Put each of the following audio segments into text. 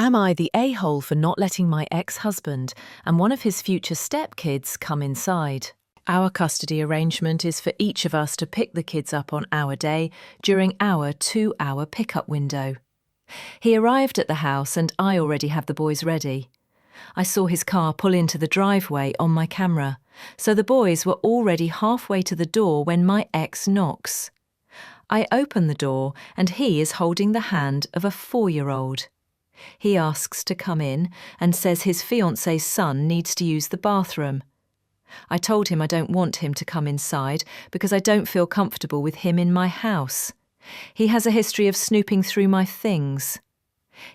Am I the a-hole for not letting my ex-husband and one of his future stepkids come inside? Our custody arrangement is for each of us to pick the kids up on our day during our 2-hour pickup window. He arrived at the house and I already have the boys ready. I saw his car pull into the driveway on my camera, so the boys were already halfway to the door when my ex knocks. I open the door and he is holding the hand of a 4-year-old. He asks to come in and says his fiancée's son needs to use the bathroom. I told him I don't want him to come inside because I don't feel comfortable with him in my house. He has a history of snooping through my things.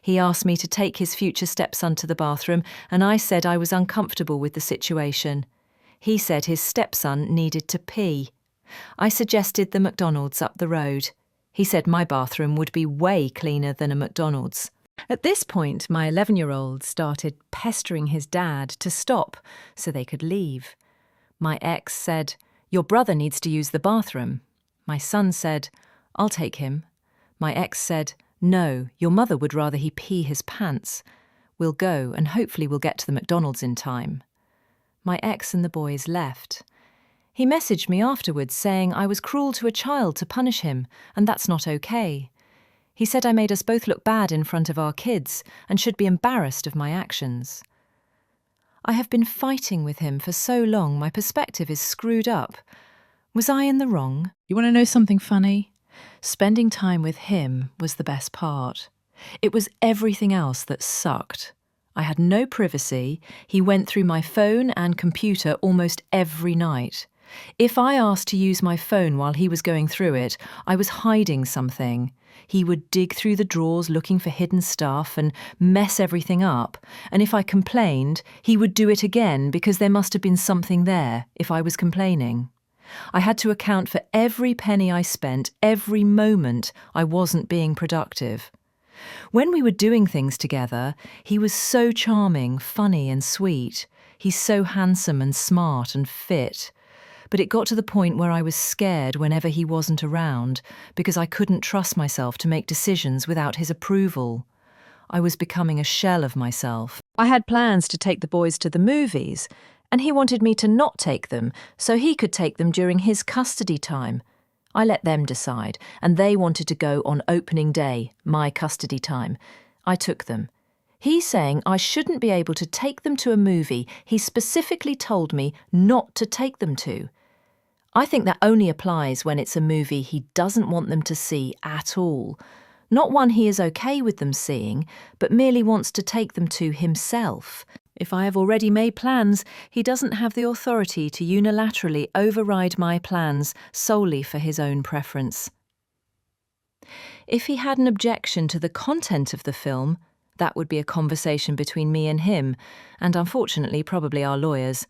He asked me to take his future stepson to the bathroom and I said I was uncomfortable with the situation. He said his stepson needed to pee. I suggested the McDonald's up the road. He said my bathroom would be way cleaner than a McDonald's. At this point, my 11-year-old started pestering his dad to stop so they could leave. My ex said, "Your brother needs to use the bathroom." My son said, "I'll take him." My ex said, "No, your mother would rather he pee his pants. We'll go and hopefully we'll get to the McDonald's in time." My ex and the boys left. He messaged me afterwards saying I was cruel to a child to punish him, and that's not okay. He said I made us both look bad in front of our kids and should be embarrassed of my actions. I have been fighting with him for so long my perspective is screwed up. Was I in the wrong? You want to know something funny? Spending time with him was the best part. It was everything else that sucked. I had no privacy. He went through my phone and computer almost every night. If I asked to use my phone while he was going through it, I was hiding something. He would dig through the drawers looking for hidden stuff and mess everything up, and if I complained, he would do it again because there must have been something there if I was complaining. I had to account for every penny I spent, every moment I wasn't being productive. When we were doing things together, he was so charming, funny and sweet. He's so handsome and smart and fit. But it got to the point where I was scared whenever he wasn't around because I couldn't trust myself to make decisions without his approval. I was becoming a shell of myself. I had plans to take the boys to the movies, and he wanted me to not take them so he could take them during his custody time. I let them decide, and they wanted to go on opening day, my custody time. I took them. He's saying I shouldn't be able to take them to a movie he specifically told me not to take them to. I think that only applies when it's a movie he doesn't want them to see at all. Not one he is okay with them seeing, but merely wants to take them to himself. If I have already made plans, he doesn't have the authority to unilaterally override my plans solely for his own preference. If he had an objection to the content of the film, that would be a conversation between me and him, and unfortunately probably our lawyers.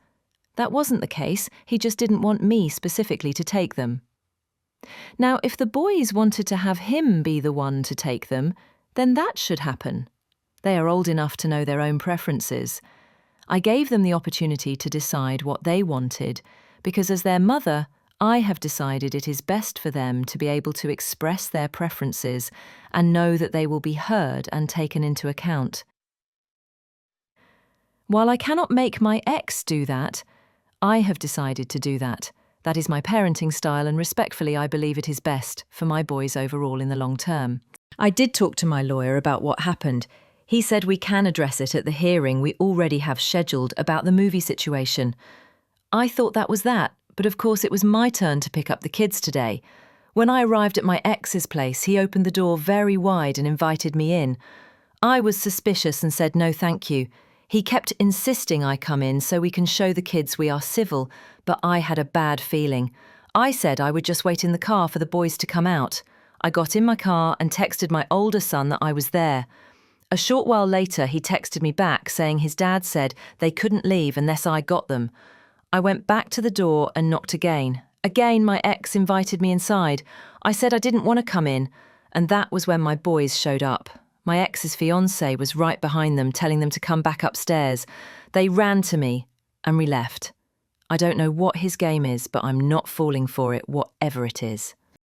That wasn't the case, he just didn't want me specifically to take them. Now, if the boys wanted to have him be the one to take them, then that should happen. They are old enough to know their own preferences. I gave them the opportunity to decide what they wanted, because as their mother, I have decided it is best for them to be able to express their preferences and know that they will be heard and taken into account. While I cannot make my ex do that, I have decided to do that. That is my parenting style, and respectfully I believe it is best for my boys overall in the long term. I did talk to my lawyer about what happened. He said we can address it at the hearing we already have scheduled about the movie situation. I thought that was that, but of course it was my turn to pick up the kids today. When I arrived at my ex's place, he opened the door very wide and invited me in. I was suspicious and said no thank you. He kept insisting I come in so we can show the kids we are civil, but I had a bad feeling. I said I would just wait in the car for the boys to come out. I got in my car and texted my older son that I was there. A short while later, he texted me back saying his dad said they couldn't leave unless I got them. I went back to the door and knocked again. Again, my ex invited me inside. I said I didn't want to come in, and that was when my boys showed up. My ex's fiancé was right behind them, telling them to come back upstairs. They ran to me, and we left. I don't know what his game is, but I'm not falling for it, whatever it is.